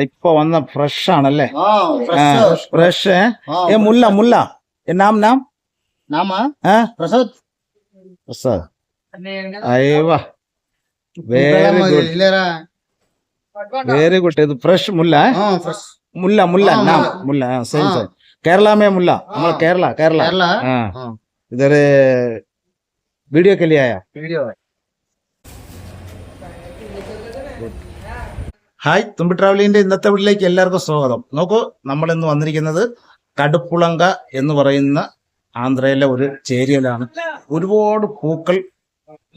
ഇപ്പൊ വന്ന ഫ്രഷ് ആണല്ലേ? ഫ്രഷ്. മുല്ല മുല്ല നാം നാം പ്രസാദ് പ്രസാദ്. അയ്യവാ, वेरी गुड. ഇത് ഫ്രഷ് മുല്ല മുല്ല മുല്ല नाम मुल्ला सेम सेम केरला में मुल्ला हमारा केरला केरला इधर वीडियो के लिए आया वीडियो. ഹായ്, തുമ്പി ട്രാവലിന്റെ ഇന്നത്തെ വീട്ടിലേക്ക് എല്ലാവർക്കും സ്വാഗതം. നോക്കൂ, നമ്മൾ ഇന്ന് വന്നിരിക്കുന്നത് കടുപ്പുളങ്ക എന്ന് പറയുന്ന ആന്ധ്രയിലെ ഒരു ചേരിയിലാണ്. ഒരുപാട് പൂക്കൾ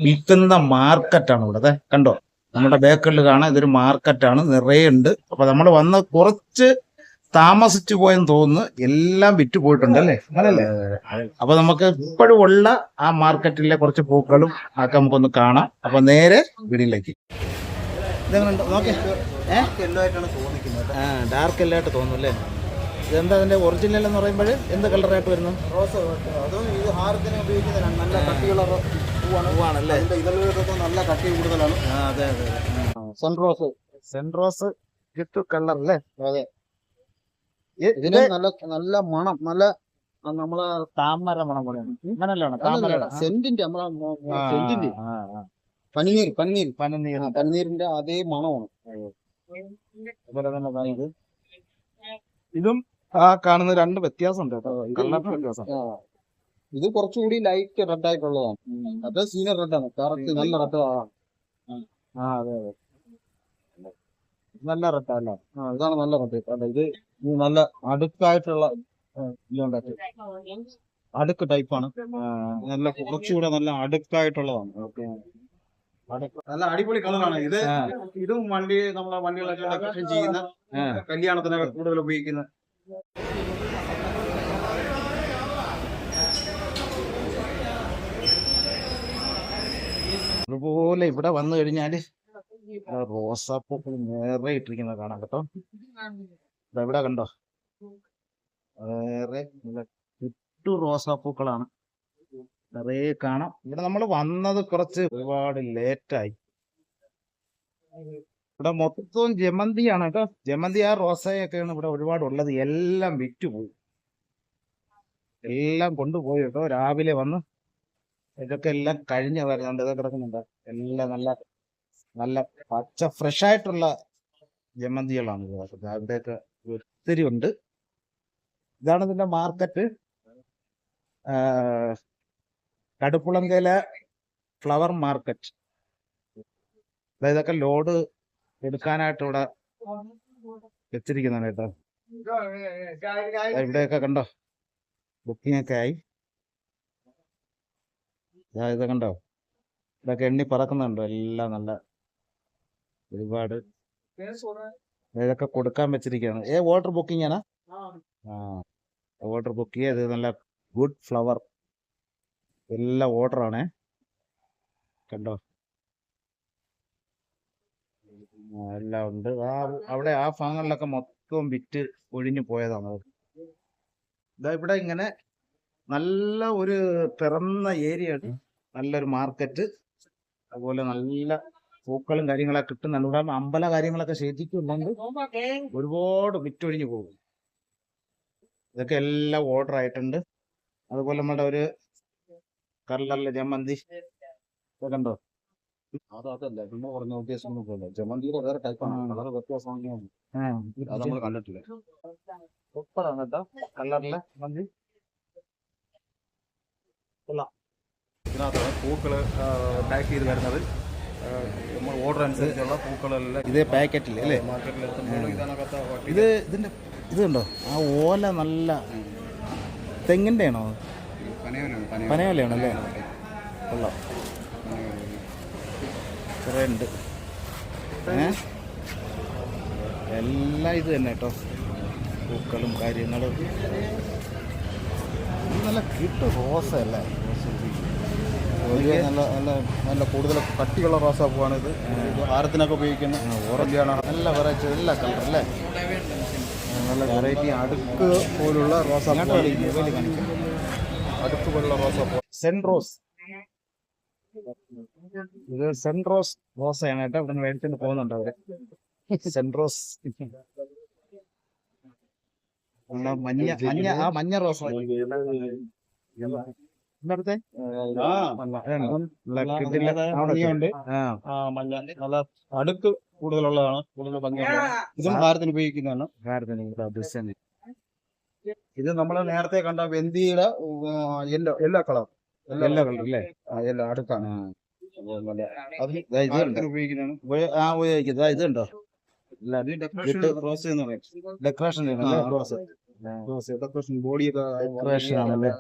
വിൽക്കുന്ന മാർക്കറ്റാണ് ഇവിടെ. കണ്ടോ, നമ്മുടെ ബേക്കറിൽ കാണാം. ഇതൊരു മാർക്കറ്റാണ്, നിറയെ ഉണ്ട്. അപ്പൊ നമ്മൾ വന്ന് കുറച്ച് താമസിച്ചു പോയെന്ന് തോന്നുന്നു. എല്ലാം വിറ്റ് പോയിട്ടുണ്ട് അല്ലേ? അങ്ങനല്ലേ? അപ്പൊ നമുക്ക് ഇപ്പോഴും ഉള്ള ആ മാർക്കറ്റിലെ കുറച്ച് പൂക്കളും ഒക്കെ നമുക്കൊന്ന് കാണാം. അപ്പൊ നേരെ വീടിലേക്ക്. ഡാർക്ക് യെല്ലോ ആയിട്ട് തോന്നുന്നു അല്ലേ? ഇതെന്താ അതിന്റെ ഒറിജിനൽ എന്ന് പറയുമ്പോൾ എന്ത് കളറായിട്ട് വരുന്നു? റോസ്. അതും ഇത് ഹാരത്തിന് ഉപയോഗിക്കുന്ന നല്ല കട്ടിയുള്ള പൂവാണല്ലേ? നല്ല കട്ടി കൂടുതലാണ്. അതെ അതെ. സെൻറോസ് സെൻറോസ് ഗിഫ്റ്റ് കളർ അല്ലേ? അതെ. ഇതിന് നല്ല നല്ല മണം, നല്ല നമ്മളെ താമര മണം പോലെയാണ്. അങ്ങനല്ലാണ് താമര സെന്റിന്റെ നമ്മളെ സെന്റിന്റെ പനിനീർ പനിനീർ പനിനീർ പനിനീരിന്റെ അതേ മണമാണ്. അതുപോലെ തന്നെ ഇത് ഇതും ആ കാണുന്ന രണ്ട് വ്യത്യാസമുണ്ട് കേട്ടോ. ഇത് കുറച്ചുകൂടി ലൈറ്റ് റെഡ് ആയിട്ടുള്ളതാണ്. അത് സീനിയർ റെഡ് ആണ്. കറക്റ്റ് നല്ല റെഡ് ആണ്. അതെ അതെ, നല്ല റെഡ് അല്ല. ഇതാണ് നല്ല റെഡ്. അല്ല, ഇത് നല്ല അടുക്കായിട്ടുള്ള അടുക്ക് ടൈപ്പാണ്. നല്ല കുറച്ചുകൂടെ നല്ല അടുക്കായിട്ടുള്ളതാണ്. ഓക്കെ, നല്ല അടിപൊളി കളറാണ് ഇത്. ഇതും വണ്ടി നമ്മളെ വണ്ടികളൊക്കെ ഡെക്കറേഷൻ ചെയ്യുന്ന കല്യാണത്തിനൊക്കെ കൂടുതൽ ഉപയോഗിക്കുന്ന. അതുപോലെ ഇവിടെ വന്നു കഴിഞ്ഞാല് റോസാപ്പൂക്കൾ നേരെ ഇട്ടിരിക്കുന്നത് കാണാം കേട്ടോ. ഇവിടെ കണ്ടോ, വേറെ ചുറ്റു റോസാപ്പൂക്കളാണ് നിറയെ കാണാം. ഇവിടെ നമ്മൾ വന്നത് കുറച്ച് ഒരുപാട് ലേറ്റായി. ഇവിടെ മൊത്തവും ജമന്തിയാണ് കേട്ടോ. ജമന്തി ആ റോസയൊക്കെയാണ് ഇവിടെ ഒരുപാട് ഉള്ളത്. എല്ലാം വിറ്റുപോയി, എല്ലാം കൊണ്ടുപോയി കേട്ടോ. രാവിലെ വന്ന് ഇതൊക്കെ എല്ലാം കഴിഞ്ഞ വരുന്നുണ്ട്. ഇതൊക്കെ കിടക്കുന്നുണ്ട്. എല്ലാം നല്ല നല്ല പച്ച ഫ്രഷ് ആയിട്ടുള്ള ജമന്തികളാണ് ഇവിടെയൊക്കെ ഒത്തിരി ഉണ്ട്. ഇതാണ് ഇതിന്റെ മാർക്കറ്റ്. കടുപ്പുളങ്കയിലെ ഫ്ലവർ മാർക്കറ്റ്. ഇതൊക്കെ ലോഡ് എടുക്കാനായിട്ട് ഇവിടെ വെച്ചിരിക്കുന്നതാണ് കേട്ടോ. ഇവിടെയൊക്കെ കണ്ടോ, ബുക്കിംഗ് ഒക്കെ ആയി. ഇത് കണ്ടോ, ഇതൊക്കെ എണ്ണി പറക്കുന്നുണ്ടോ? എല്ലാം നല്ല ഒരുപാട് ഇതൊക്കെ കൊടുക്കാൻ വെച്ചിരിക്കുകയാണ്. ഓർഡർ ബുക്കിംഗ് ആണ്. ഓർഡർ ബുക്ക് ചെയ്ത് നല്ല ഗുഡ് ഫ്ലവർ എല്ലാം ഓർഡറാണേ. കണ്ടോ, എല്ലാം ഉണ്ട്. അവിടെ ആ ഭാഗങ്ങളിലൊക്കെ മൊത്തം വിറ്റ് ഒഴിഞ്ഞു പോയതാണ്. ഇതാ ഇവിടെ ഇങ്ങനെ നല്ല ഒരു തുറന്ന ഏരിയ ആണ്, നല്ലൊരു മാർക്കറ്റ്. അതുപോലെ നല്ല പൂക്കളും കാര്യങ്ങളൊക്കെ കിട്ടുന്നുണ്ട്. ഇവിടെ അമ്പല കാര്യങ്ങളൊക്കെ ശരിക്കുന്നുണ്ട്. ഒരുപാട് വിറ്റൊഴിഞ്ഞു പോകും. ഇതൊക്കെ എല്ലാം ഓർഡർ ആയിട്ടുണ്ട്. അതുപോലെ നമ്മുടെ ഒരു കളറിലെ ജമന്തി കണ്ടോ. അതല്ല, നമ്മൾ പറഞ്ഞ വ്യത്യാസം ജമന്തിയുടെ വേറെ ടൈപ്പാണ്. കളർ വ്യത്യാസം അത് നമ്മൾ കണ്ടിട്ടില്ല. സൂപ്പറാണ് കേട്ടോ കളറിലെ ജമന്തി. ഇതിനകത്താണ് പൂക്കള് പാക്ക് ചെയ്ത് വരുന്നത്. നമ്മൾ ഓർഡർ അനുസരിച്ചുള്ള പൂക്കളെല്ലാം ഇതേ പാക്കറ്റിൽ അല്ലേ മാർക്കറ്റിൽ എത്തുമ്പോൾ ഇതിനകത്ത് ഇതിന്റെ ഇത് കണ്ടോ. ആ ഓല നല്ല തെങ്ങിന്റെ ആണോ? പനയോലയാണോ അല്ലേ? കൊള്ളാം, കുറേ ഉണ്ട്. എല്ലാം ഇത് തന്നെ കേട്ടോ, പൂക്കളും കാര്യങ്ങളും. നല്ല കിട്ടും റോസ അല്ലേ? നല്ല നല്ല നല്ല കൂടുതൽ കട്ടിയുള്ള റോസാപ്പൂവാണ് ഇത്. ഹാരത്തിനൊക്കെ ഉപയോഗിക്കുന്ന ഓറഞ്ചാണ്. നല്ല വെറൈറ്റി എല്ലാ കളർ അല്ലേ? നല്ല വെറൈറ്റി അടുക്ക് പോലുള്ള റോസാപ്പൂ. അടുക്ക് പോലുള്ള റോസാപ്പൂ സെൻറോസ്. ഇത് സെൻട്രോസ് റോസയാണ് കേട്ടോ. ഇവിടെ നിന്ന് മേടിച്ചിട്ട് പോകുന്നുണ്ട് അവര്. സെൻട്രോസ് മഞ്ഞ മഞ്ഞ ആ മഞ്ഞ റോസ ഇന്നത്തെ നല്ല അടുക്ക് കൂടുതലുള്ളതാണ്, കൂടുതൽ ഭംഗിയുള്ളതാണ്. ഇതും ഹാരത്തിന് ഉപയോഗിക്കുന്നതാണ്. ഇത് നമ്മൾ നേരത്തെ കണ്ട വെന്തിയുടെ യെല്ലോ കളർ അല്ലേ? യെല്ലോ അടുക്കാണ്. ഇതുണ്ടോ റോസ് എന്ന് പറയും. ഡെക്കറേഷൻ ഡെക്കറേഷൻ ബോഡിയൊക്കെ ഡെക്കറേഷൻ ആണല്ലേ.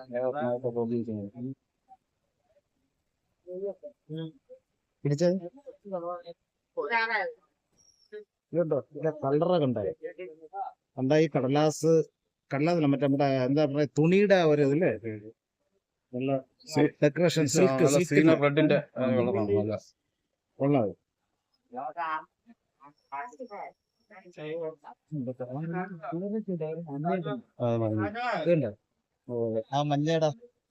പിടിച്ചത് ഇതുണ്ടോ? കളറൊക്കെ ഉണ്ടായി ഉണ്ടായി. കടലാസില്ല, മറ്റേ നമ്മുടെ എന്താ പറയാ തുണിയുടെ ഒരു ഇതില്ലേ നല്ല ഡെക്കറേഷൻ സിൽക്ക് റെഡിന്റെ കൊള്ളാം. ഇതുണ്ട് ആ മഞ്ഞയുടെ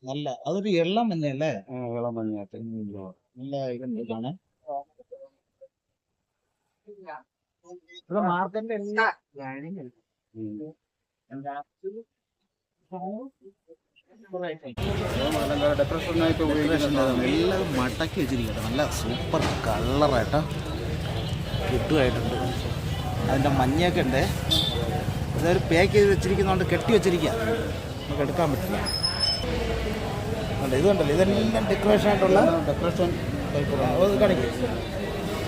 നല്ല, അതൊരു എള്ളം മഞ്ഞയല്ലേ? ഇളം മഞ്ഞായിട്ട് നല്ല ഇതുണ്ട് കാണാൻ. ഇവിടെ മാർക്കറ്റിന്റെ എല്ലാ ഡെക്കറേഷനായിട്ട് എല്ലാം മടക്കി വെച്ചിരിക്കട്ടെ. നല്ല സൂപ്പർ കളറായിട്ടാ കിട്ടുമായിട്ടുണ്ട്. അതിൻ്റെ മഞ്ഞയൊക്കെ ഉണ്ട്. ഇതൊരു പാക്ക് ചെയ്ത് വെച്ചിരിക്കുന്നതുകൊണ്ട് കെട്ടി വെച്ചിരിക്കുക, നമുക്ക് എടുക്കാൻ പറ്റില്ല. ഇത് കണ്ടല്ലോ, ഇതെല്ലാം ഡെക്കറേഷൻ ആയിട്ടുള്ള ഡെക്കറേഷൻ കാണിക്കും.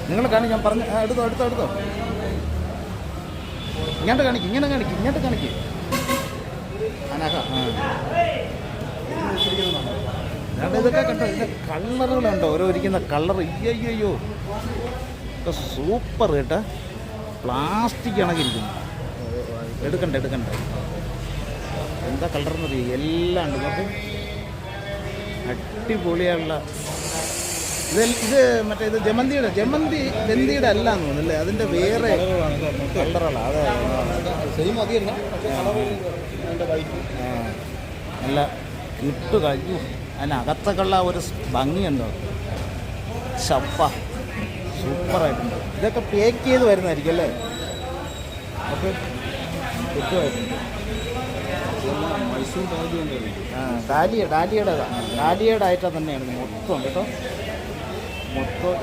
നിങ്ങൾ കാണിക്കും, ഞാൻ പറഞ്ഞു. എടുത്തോ ഇങ്ങോട്ട് കാണിക്കും, ഇങ്ങോട്ട് കാണിക്കും. അനഹ ഇതൊക്കെ കണ്ടോ, ഇതിൻ്റെ കളറുകളുണ്ടോ? ഓരോ ഇരിക്കുന്ന കളർ അയ്യോ സൂപ്പർ കേട്ടാ. പ്ലാസ്റ്റിക് കണക്കിരിക്കുന്നു. എടുക്കണ്ട എന്താ കളർ എന്ന് അറിയാം. എല്ലാം ഉണ്ട് നമുക്ക്. അടിപൊളിയുള്ള ഇത് മറ്റേ ഇത് ജമന്തിയുടെ അല്ല എന്ന് തോന്നുന്നല്ലേ, അതിൻ്റെ വേറെ കളറുകളാണ്. അതെ സെയിം മതിയല്ല, നല്ല കിട്ടു കഴിഞ്ഞു. അതിനകത്തൊക്കെയുള്ള ഒരു ഭംഗിയുണ്ടോ, ചപ്പ സൂപ്പറായിട്ടുണ്ട്. ഇതൊക്കെ പാക്ക് ചെയ്ത് വരുന്നതായിരിക്കും അല്ലേ? ഓക്കെ കിട്ടുമായിട്ടുണ്ട്. ഡാലിയുടെ ഐറ്റം തന്നെയാണ് മൊത്തം കേട്ടോ.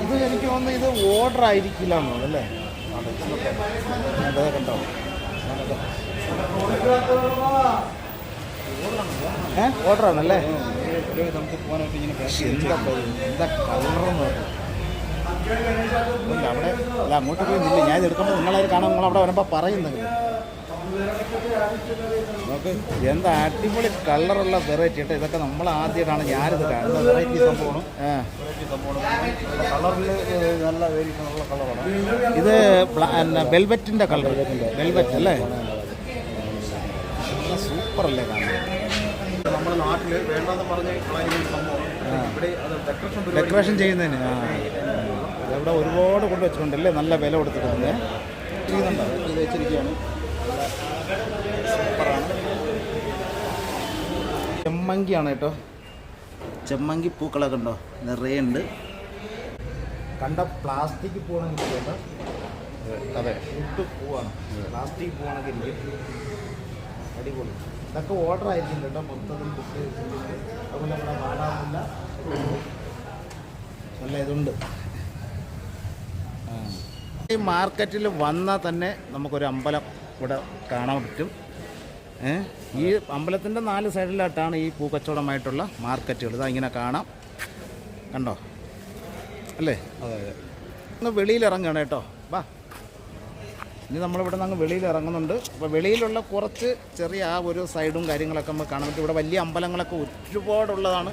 ഇത് എനിക്ക് തോന്നുന്നു ഇത് ഓർഡർ ആയിരിക്കില്ല എന്ന് തോന്നുന്നു അല്ലേ? അതെ കണ്ടോ, ഓർഡറാണല്ലേ? നമുക്ക് പോകാനായിട്ട് ഇങ്ങനെ എന്താ കളറെന്ന് അവിടെ അല്ല, അങ്ങോട്ട് പോയി നില്ല. ഞാൻ ഇത് എടുക്കുമ്പോൾ നിങ്ങളത് കാണാൻ നിങ്ങളവിടെ വരുമ്പോൾ പറയുന്നത് നമുക്ക് എന്താ അടിപൊളി കളറുള്ള വെറൈറ്റി കേട്ടോ. ഇതൊക്കെ നമ്മൾ ആദ്യമായിട്ടാണ് ഞാനിത് കാണുന്നത്. വെറൈറ്റി സംഭവമാണ്. കളറിൽ നല്ല വേരിയേഷനുള്ള കളറാണ് ഇത്. വെൽവെറ്റിൻ്റെ കളർ, വെൽവെറ്റ് അല്ലേ? സൂപ്പർ അല്ലേ കാണാൻ. നമ്മുടെ നാട്ടിൽ വേണ്ടെന്ന് പറഞ്ഞ് സംഭവം ഇവിടെ അത് ഡെക്കറേഷൻ ചെയ്യുന്നതിന് ഇവിടെ ഒരുപാട് കൊണ്ടുവച്ചിട്ടുണ്ടല്ലേ, നല്ല വില കൊടുത്തിട്ടുണ്ട്. ചെയ്യുന്നുണ്ടോ? ഇത് വെച്ചിരിക്കുകയാണ്. സൂപ്പറാണ്. ചെമ്മങ്കിയാണ് കേട്ടോ. ചെമ്മങ്കി പൂക്കളൊക്കെ ഉണ്ടോ, നിറയെ ഉണ്ട്. കണ്ട പ്ലാസ്റ്റിക് പൂവാണെങ്കിൽ കേട്ടോ. അതെ, പൂവാണ്, പ്ലാസ്റ്റിക് പൂവാണെങ്കിൽ ഇരിക്കും. അടിപൊളി. ഇതൊക്കെ ഓർഡർ ആയിരിക്കും കേട്ടോ. മൊത്തത്തിൽ ബുക്ക് ചെയ്തിട്ടുണ്ട്. അതുപോലെ ഇവിടെ കാണാറില്ല, നല്ല ഇതുണ്ട്. ഈ മാർക്കറ്റിൽ വന്നാൽ തന്നെ നമുക്കൊരു അമ്പലം ഇവിടെ കാണാൻ പറ്റും. ഈ അമ്പലത്തിൻ്റെ 4 സൈഡിലായിട്ടാണ് ഈ പൂക്കച്ചവടമായിട്ടുള്ള മാർക്കറ്റുകൾ. ഇതാ ഇങ്ങനെ കാണാം, കണ്ടോ അല്ലേ? അതെ. ഒന്ന് വെളിയിലിറങ്ങണം കേട്ടോ. വാ, ഇനി നമ്മളിവിടെ നിന്ന് അങ്ങ് വെളിയിൽ ഇറങ്ങുന്നുണ്ട്. അപ്പോൾ വെളിയിലുള്ള കുറച്ച് ചെറിയ ആ ഒരു സൈഡും കാര്യങ്ങളൊക്കെ നമുക്ക് കാണാൻ പറ്റും. ഇവിടെ വലിയ അമ്പലങ്ങളൊക്കെ ഒരുപാടുള്ളതാണ്.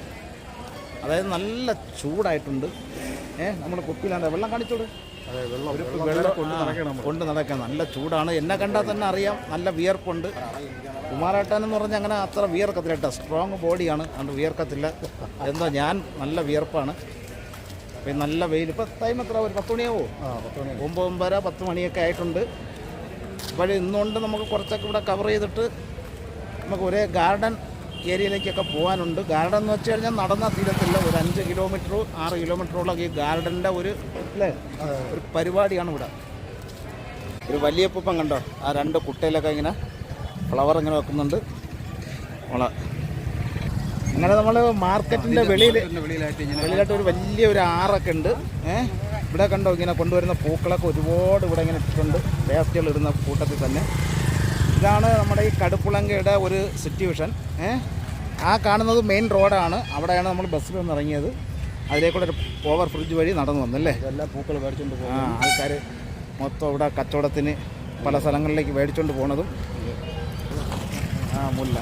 അതായത് നല്ല ചൂടായിട്ടുണ്ട്. നമ്മൾ കുപ്പിയിലാണ് വെള്ളം കാണിച്ചോട്. വെള്ളം കൊണ്ട് നടക്കാൻ നല്ല ചൂടാണ്. എന്നെ കണ്ടാൽ തന്നെ അറിയാം, നല്ല വിയർപ്പുണ്ട്. കുമാരേട്ടനെന്ന് പറഞ്ഞാൽ അങ്ങനെ അത്ര വിയർക്കത്തില്ല കേട്ടോ. സ്ട്രോങ് ബോഡിയാണ്, അതുകൊണ്ട് വിയർക്കത്തില്ല. എന്തോ ഞാൻ നല്ല വിയർപ്പാണ്. അപ്പം നല്ല വെയിൽ. ഇപ്പോൾ ടൈം എത്ര? ഒരു 10 മണിയാവോ? 9:30 10 മണിയൊക്കെ ആയിട്ടുണ്ട്. അപ്പോൾ ഇന്നുകൊണ്ട് നമുക്ക് കുറച്ചൊക്കെ ഇവിടെ കവർ ചെയ്തിട്ട് നമുക്ക് ഒരേ ഗാർഡൻ ഏരിയയിലേക്കൊക്കെ പോകാനുണ്ട്. ഗാർഡൻ എന്ന് വെച്ച് കഴിഞ്ഞാൽ നടന്നാൽ തീരത്തില്ല. ഒരു 5 കിലോമീറ്റർ 6 കിലോമീറ്ററോളം ഈ ഗാർഡൻ്റെ ഒരു ഒരു പരിപാടിയാണ് ഇവിടെ. ഒരു വലിയ പൂപ്പം കണ്ടോ, ആ 2 കുട്ടയിലൊക്കെ ഇങ്ങനെ ഫ്ലവർ ഇങ്ങനെ വെക്കുന്നുണ്ട്. അങ്ങനെ നമ്മൾ മാർക്കറ്റിൻ്റെ വെളിയിലായിട്ട് ഒരു വലിയൊരു ആറൊക്കെ ഉണ്ട്. ഇവിടെ കണ്ടോ ഇങ്ങനെ കൊണ്ടുവരുന്ന പൂക്കളൊക്കെ ഒരുപാട് ഇവിടെ ഇങ്ങനെ ഇട്ടിട്ടുണ്ട്, വേസ്റ്റുകൾ ഇടുന്ന കൂട്ടത്തിൽ തന്നെ. ഇതാണ് നമ്മുടെ ഈ കടുപ്പുളങ്കയുടെ ഒരു സിറ്റുവേഷൻ. ആ കാണുന്നത് മെയിൻ റോഡാണ്. അവിടെയാണ് നമ്മൾ ബസ്സിൽ നിന്ന് ഇറങ്ങിയത്. അതിലേക്കൂടെ ഒരു ഓവർ ഫ്രിഡ്ജ് വഴി നടന്നു വന്നല്ലേ. എല്ലാ പൂക്കൾ മേടിച്ചുകൊണ്ട് പോകും. ആൾക്കാർ മൊത്തം ഇവിടെ കച്ചവടത്തിന് പല സ്ഥലങ്ങളിലേക്ക് മേടിച്ചുകൊണ്ട് പോണതും. മുല്ല.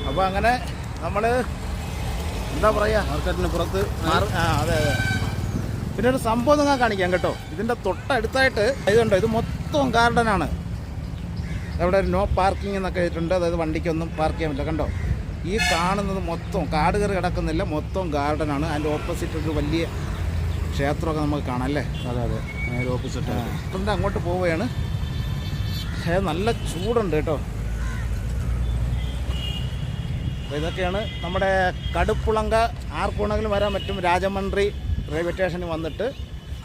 അപ്പോൾ അങ്ങനെ നമ്മൾ എന്താ പറയുക, മാർക്കറ്റിന് പുറത്ത് അതെ. പിന്നെ ഒരു സംഭവം നിങ്ങൾ കാണിക്കാം കേട്ടോ. ഇതിൻ്റെ തൊട്ടടുത്തായിട്ട് ഇതുണ്ടോ, ഇത് മൊത്തം ഗാർഡനാണ്. അവിടെ ഒരു നോ പാർക്കിംഗ് എന്നൊക്കെ എഴുതിയിട്ടുണ്ട്. അതായത് വണ്ടിക്കൊന്നും പാർക്ക് ചെയ്യാൻ പറ്റില്ല. കണ്ടോ, ഈ കാണുന്നത് മൊത്തം കാട് കയറി കിടക്കുന്നില്ല, മൊത്തം ഗാർഡനാണ്. അതിൻ്റെ ഓപ്പോസിറ്റ് ഒരു വലിയ ക്ഷേത്രമൊക്കെ നമുക്ക് കാണാം അല്ലേ. അതെ നേരെ ഓപ്പോസിറ്റ്. ഇപ്പം അങ്ങോട്ട് പോവുകയാണ്. നല്ല ചൂടുണ്ട് കേട്ടോ. അപ്പോൾ ഇതൊക്കെയാണ് നമ്മുടെ കടുപ്പുളങ്ക. ആർക്കുണ്ടെങ്കിലും വരാൻ പറ്റും. രാജമന്ത്രി റെയിൽവേ സ്റ്റേഷനിൽ വന്നിട്ട്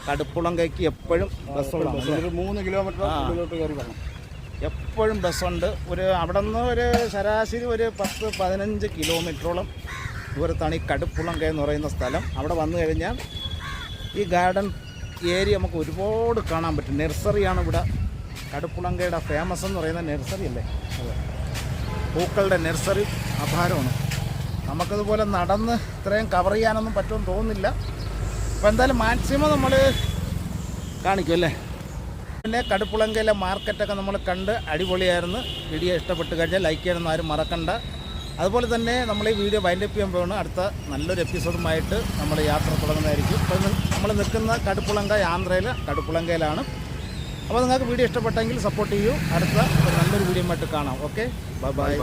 കടുപ്പുളങ്കയ്ക്ക് എപ്പോഴും ബസ്സുകളാണ്. 3 കിലോമീറ്റർ ഉള്ളിലോട്ട് കയറി വരണം. എപ്പോഴും ബസ്സുണ്ട്. അവിടെ നിന്ന് ഒരു ശരാശരി ഒരു 10-15 കിലോമീറ്ററോളം ദൂരത്താണ് ഈ കടുപ്പുളങ്ക എന്ന് പറയുന്ന സ്ഥലം. അവിടെ വന്നു കഴിഞ്ഞാൽ ഈ ഗാർഡൻ ഏരിയ നമുക്ക് ഒരുപാട് കാണാൻ പറ്റും. നഴ്സറിയാണ് ഇവിടെ. കടുപ്പുളങ്കയുടെ ഫേമസ് എന്ന് പറയുന്ന നഴ്സറി അല്ലേ. അതെ, പൂക്കളുടെ നഴ്സറി അപാരമാണ്. നമുക്കതുപോലെ നടന്ന് ഇത്രയും കവർ ചെയ്യാനൊന്നും പറ്റുമെന്ന് തോന്നുന്നില്ല. അപ്പോൾ എന്തായാലും മാക്സിമം നമ്മൾ കാണിക്കും അല്ലേ. പിന്നെ കടുപ്പുളങ്കയിലെ മാർക്കറ്റൊക്കെ നമ്മൾ കണ്ട് അടിപൊളിയായിരുന്നു. വീഡിയോ ഇഷ്ടപ്പെട്ട് കഴിഞ്ഞാൽ ലൈക്ക് ചെയ്യാനൊന്നും ആരും മറക്കണ്ട. അതുപോലെ തന്നെ നമ്മൾ ഈ വീഡിയോ വൈൻഡപ്പ് ചെയ്യാൻ പോകുന്നു. അടുത്ത നല്ലൊരു എപ്പിസോഡുമായിട്ട് നമ്മൾ യാത്ര തുടങ്ങുന്നതായിരിക്കും. ഇപ്പോൾ നമ്മൾ നിൽക്കുന്ന കടുപ്പുളങ്ക ആന്ധ്രയിൽ കടുപ്പുളങ്കയിലാണ്. അപ്പോൾ നിങ്ങൾക്ക് വീഡിയോ ഇഷ്ടപ്പെട്ടെങ്കിൽ സപ്പോർട്ട് ചെയ്യൂ. അടുത്ത നല്ലൊരു വീഡിയോ ആയിട്ട് കാണാം. Okay, by.